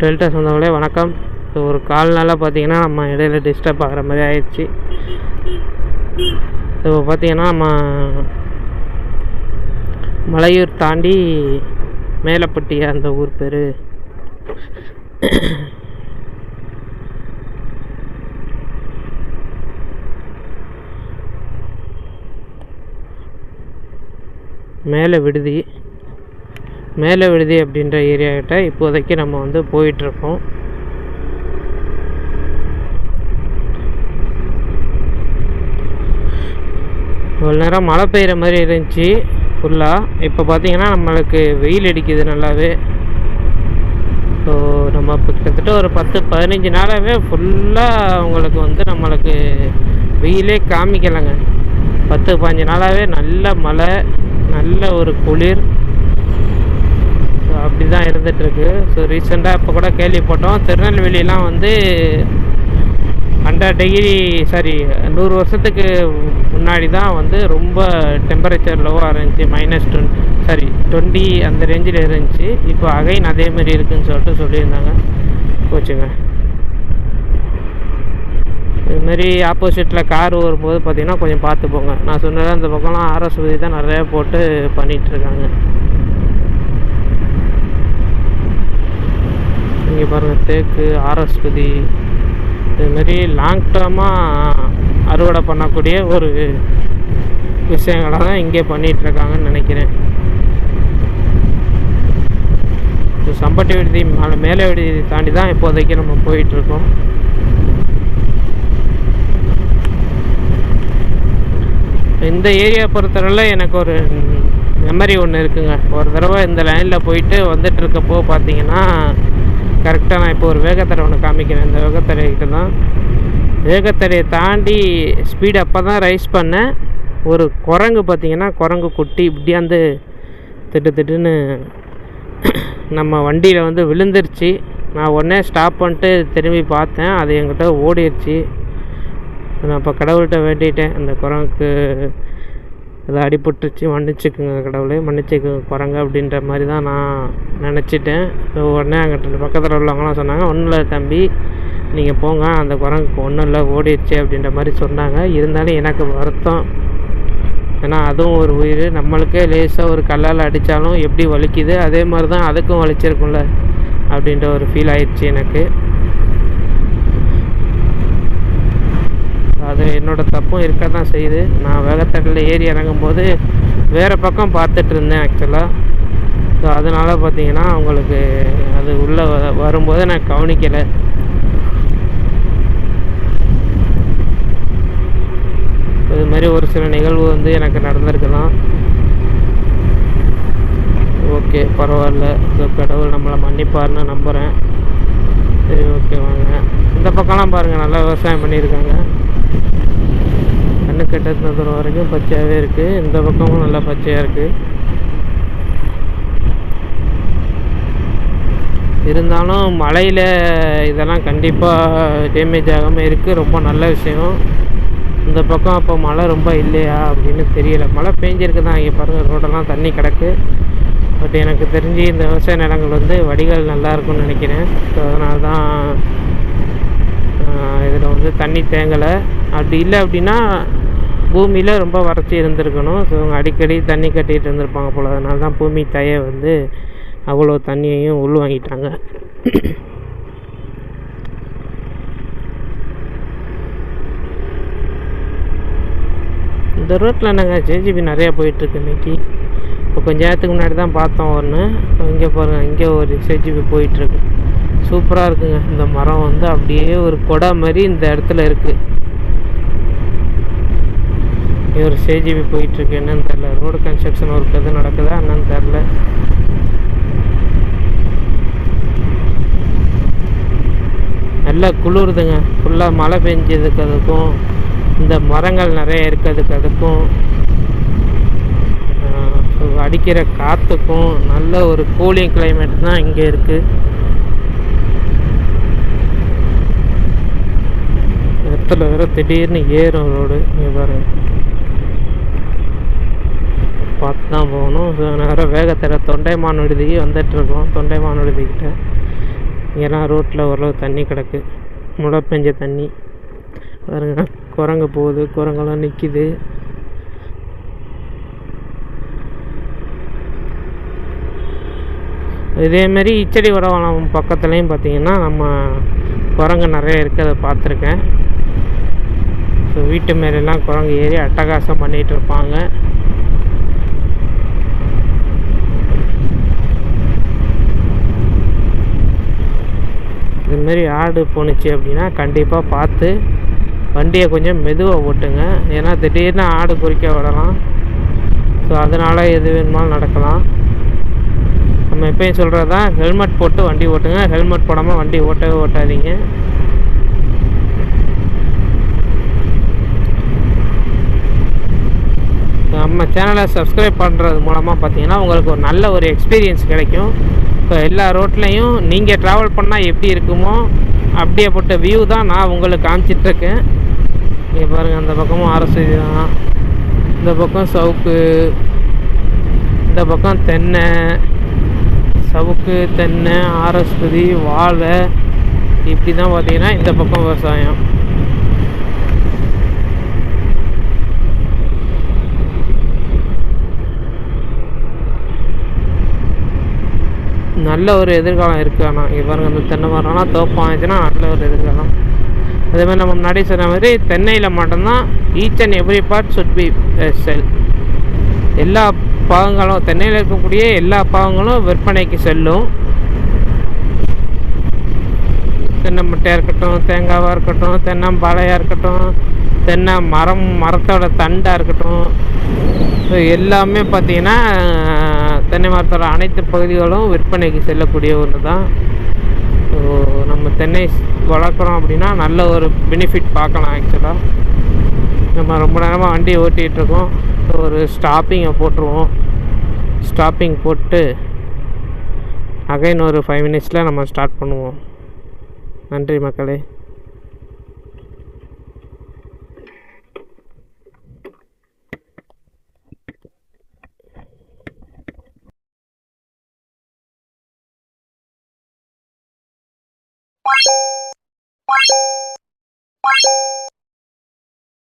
Delta சொந்தங்களே வணக்கம். So ஒரு கால்னால பார்த்தீங்கன்னா நம்ம இடையில டிஸ்டர்ப் ஆகிற மாதிரி ஆயிடுச்சு. ஸோ பார்த்தீங்கன்னா நம்ம மலையூர் தாண்டி மேலப்பட்டி அந்த ஊர் பேர் மேலே விடுதி அப்படின்ற ஏரியாக்கிட்ட இப்போதைக்கு நம்ம வந்து போயிட்டுருக்கோம். இவ்வளோ நேரம் மழை பெய்கிற மாதிரி இருந்துச்சு ஃபுல்லாக. இப்போ பார்த்திங்கன்னா நம்மளுக்கு வெயில் அடிக்குது நல்லாவே. ஸோ நம்ம இப்போ கிட்டத்தட்ட ஒரு 10-15 நாளாகவே ஃபுல்லாக உங்களுக்கு வந்து நம்மளுக்கு வெயிலே காமிக்கலைங்க. 10-15 நாளாகவே நல்ல மழை, நல்ல ஒரு குளிர், ஸோ அப்படி தான் இருந்துகிட்ருக்கு. ஸோ ரீசெண்டாக இப்போ கூட கேள்விப்பட்டோம், திருநெல்வேலியெலாம் வந்து 100 வருஷத்துக்கு முன்னாடி தான் வந்து ரொம்ப டெம்பரேச்சர் லோவாக இருந்துச்சு, -20 அந்த ரேஞ்சில் இருந்துச்சு. இப்போ அகைன் அதேமாதிரி இருக்குதுன்னு சொல்லியிருந்தாங்க. போச்சுங்க. இதுமாரி ஆப்போசிட்டில் கார் வரும்போது பார்த்திங்கன்னா கொஞ்சம் பார்த்து போங்க. நான் சொன்னதை அந்த பக்கம்லாம் ஆர்எஸ் விதி தான் நிறையா போட்டு பண்ணிகிட்ருக்காங்க. இங்கே பாருங்கள், தேக்கு, ஆர்எஸ் விதி, இதுமாரி லாங் டேர்மாக அறுவடை பண்ணக்கூடிய ஒரு விஷயங்களை தான் இங்கே பண்ணிகிட்ருக்காங்கன்னு நினைக்கிறேன். சம்பட்டி விடுதி மேலே விடுதி தாண்டி தான் இப்போதைக்கு நம்ம போயிட்டுருக்கோம். இந்த ஏரியா பொறுத்தவரையில் எனக்கு ஒரு மெமரி ஒன்று இருக்குங்க. ஒரு தடவை இந்த லைனில் போயிட்டு வந்துட்டுருக்கப்போ பார்த்தீங்கன்னா கரெக்டாக நான் இப்போ ஒரு வேகத்தடை ஒன்று காமிக்கிறேன். இந்த வேகத்தடைக்கிட்ட தான், வேகத்தடையை தாண்டி ஸ்பீடு அப்போ தான் ரைஸ் பண்ணேன். ஒரு குரங்கு பார்த்திங்கன்னா, குரங்கு குட்டி இப்படியாந்து திட்டுன்னு நம்ம வண்டியில் வந்து விழுந்துருச்சு. நான் உடனே ஸ்டாப் பண்ணிட்டு திரும்பி பார்த்தேன், அது என்கிட்ட ஓடிடுச்சு. நான் இப்போ கடவுள்கிட்ட வேண்டிட்டேன், அந்த குரங்குக்கு அதை அடிபட்டுருச்சு, மன்னிச்சுக்குங்க கடவுளே, மன்னிச்சுக்குங்க குரங்கு அப்படின்ற மாதிரி தான் நான் நினச்சிட்டேன். உடனே அங்கிட்ட பக்கத்தில் உள்ளவங்களாம் சொன்னாங்க, ஒன்றும் இல்லை தம்பி, நீங்கள் போங்க, அந்த குரங்குக்கு ஒன்றும் இல்லை, ஓடிடுச்சு அப்படின்ற மாதிரி சொன்னாங்க. இருந்தாலும் எனக்கு வருத்தம், ஏன்னா அதுவும் ஒரு உயிர். நம்மளுக்கே லேசாக ஒரு கல்லால் அடித்தாலும் எப்படி வலிக்குது, அதே மாதிரி தான் அதுக்கும் வலிச்சிருக்கும்ல அப்படின்ற ஒரு ஃபீல் ஆயிடுச்சு எனக்கு. அது என்னோடய தப்பும் இருக்க தான் செய்யுது. நான் வேகத்தடையில் ஏறி இறங்கும்போது வேறு பக்கம் பார்த்துட்டு இருந்தேன் ஆக்சுவலாக. ஸோ அதனால் பார்த்திங்கன்னா அவங்களுக்கு அது உள்ளே வரும்போது நான் கவனிக்கலை. இது மாதிரி ஒரு சில நிகழ்வு வந்து எனக்கு நடந்திருக்குதான். ஓகே, பரவாயில்ல, ஸோ கடவுள் நம்மளை மன்னிப்பார்னு நம்புகிறேன். சரி, ஓகே வாங்க. இந்த பக்கம்லாம் பாருங்கள், நல்லா விவசாயம் பண்ணியிருக்காங்க. கண்ணு கெட்ட தூரம் வரைக்கும் பச்சையாகவே இருக்குது. இந்த பக்கமும் நல்லா பச்சையாக இருக்குது. இருந்தாலும் மழையில் இதெல்லாம் கண்டிப்பாக டேமேஜ் ஆகாமல் இருக்குது, ரொம்ப நல்ல விஷயம். இந்த பக்கம் அப்போ மழை ரொம்ப இல்லையா அப்படின்னு தெரியல. மழை பெஞ்சிருக்கு தான், இங்கே பாருங்கள் ரோடெல்லாம் தண்ணி கிடக்கு. பட் எனக்கு தெரிஞ்சு இந்த விவசாய நிலங்கள் வந்து வடிகால் நல்லாயிருக்கும்னு நினைக்கிறேன். ஸோ அதனால தான் இதில் வந்து தண்ணி தேங்கலை. அப்படி இல்லை அப்படின்னா பூமியில் ரொம்ப வறட்சி இருந்திருக்கணும். ஸோ அவங்க அடிக்கடி தண்ணி கட்டிகிட்டு இருந்திருப்பாங்க போல். அதனால தான் பூமி தாயை வந்து அவ்வளோ தண்ணியையும் உள்வாங்கிட்டாங்க. இந்த ரோட்டில் என்னங்க ஜேஜிபி நிறையா போயிட்டுருக்கு இன்றைக்கி. இப்போ கொஞ்சம் நேரத்துக்கு முன்னாடி தான் பார்த்தோம் ஒன்று. இங்கே பாருங்கள், இங்கே ஒரு ஜேஜிபி போயிட்டுருக்கு. சூப்பராக இருக்குங்க. இந்த மரம் வந்து அப்படியே ஒரு கொடை மாதிரி இந்த இடத்துல இருக்குது. ஒரு சேஜிபி போயிட்டுருக்கு. என்னன்னு தெரில, ரோடு கன்ஸ்ட்ரக்ஷன் ஒர்க் எதுவும் நடக்குதா என்னன்னு தெரில. நல்லா குளிருதுங்க. ஃபுல்லாக மழை பெஞ்சதுக்கு அதுக்கும் இந்த மரங்கள் நிறைய இருக்கிறதுக்கு அதுக்கும் அடிக்கிற காற்றுக்கும் நல்ல ஒரு கூலிங் கிளைமேட் தான் இங்கே இருக்குது. இடத்துல வேறு திடீர்னு ஏறும் ரோடு. இங்கே பாருங்கள், பார்த்து தான் போகணும். ஸோ நேரம் வேகத்தில் தொண்டைமான் விடுதிக்கு வந்துட்டுருக்கோம். தொண்டைமான் விடுதிக்கிட்ட இங்கெல்லாம் ரோட்டில் ஓரளவு தண்ணி கிடக்கு, முளை பெஞ்ச தண்ணி பாருங்க. குரங்கு போகுது, குரங்கெல்லாம் நிற்கிது. இதேமாரி இச்சடி வடவளம் பக்கத்துலேயும் பார்த்திங்கன்னா நம்ம குரங்கு நிறைய இருக்குது, அதை பார்த்துருக்கேன். ஸோ வீட்டு மேலெல்லாம் குரங்கு ஏறி அட்டகாசம் பண்ணிகிட்டு இருப்பாங்க. இதுமாரி ஆடு போணுச்சு அப்படின்னா கண்டிப்பாக பார்த்து வண்டியை கொஞ்சம் மெதுவாக ஓட்டுங்க. ஏன்னா திடீர்னு ஆடு குறிக்க விடலாம். ஸோ அதனால் எது வேணுமாலும் நடக்கலாம். நம்ம எப்பயும் சொல்கிறது தான், ஹெல்மெட் போட்டு வண்டி ஓட்டுங்க. ஹெல்மெட் போடாமல் வண்டி ஓட்டவே ஓட்டாதீங்க. நம்ம சேனலை சப்ஸ்கிரைப் பண்ணுறது மூலமாக பார்த்தீங்கன்னா உங்களுக்கு ஒரு நல்ல ஒரு எக்ஸ்பீரியன்ஸ் கிடைக்கும். இப்போ எல்லா ரோட்லேயும் நீங்கள் ட்ராவல் பண்ணால் எப்படி இருக்குமோ அப்படியேப்பட்ட வியூ தான் நான் உங்களுக்கு காமிச்சிட்ருக்கேன். இங்கே பாருங்கள், அந்த பக்கமும் அரசு தான், இந்த பக்கம் சவுக்கு, இந்த பக்கம் தென்னை, சவுக்கு, தென்னை, ஆரஸ்பதி, வாழை, இப்படி தான் பார்த்திங்கன்னா இந்த பக்கம் விவசாயம். நல்ல ஒரு எதிர்காலம் இருக்குது. ஆனால் இங்கே பாருங்கள், அந்த தென்னை மரம்னா தோப்பம் ஆயிடுச்சுன்னா நல்ல ஒரு எதிர்காலம். அதேமாதிரி நம்ம முன்னாடி சொன்ன மாதிரி தென்னையில் மட்டும்தான் each and every part should be sell. எல்லா பாகங்களும், தென்னையில் இருக்கக்கூடிய எல்லா பாகங்களும் விற்பனைக்கு செல்லும். தென்னை மட்டையாக இருக்கட்டும், தேங்காவாக இருக்கட்டும், தென்னம்பாளையாக இருக்கட்டும், தென்னை மரத்தோட தண்டாக இருக்கட்டும், ஸோ எல்லாமே பார்த்திங்கன்னா தென்னை மரத்தோட அனைத்து பகுதிகளும் விற்பனைக்கு செல்லக்கூடிய ஒன்று தான். ஸோ நம்ம தென்னை வளர்க்குறோம் அப்படின்னா நல்ல ஒரு பெனிஃபிட் பார்க்கலாம். ஆக்சுவலாக நம்ம ரொம்ப நேரமாக வண்டி ஓட்டிகிட்ருக்கோம். ஒரு ஸ்டாப்பிங்கை போட்டுருவோம். ஸ்டாப்பிங் போட்டு அகைன் ஒரு 5 மினிட்ஸில் நம்ம ஸ்டார்ட் பண்ணுவோம். நன்றி மக்களே.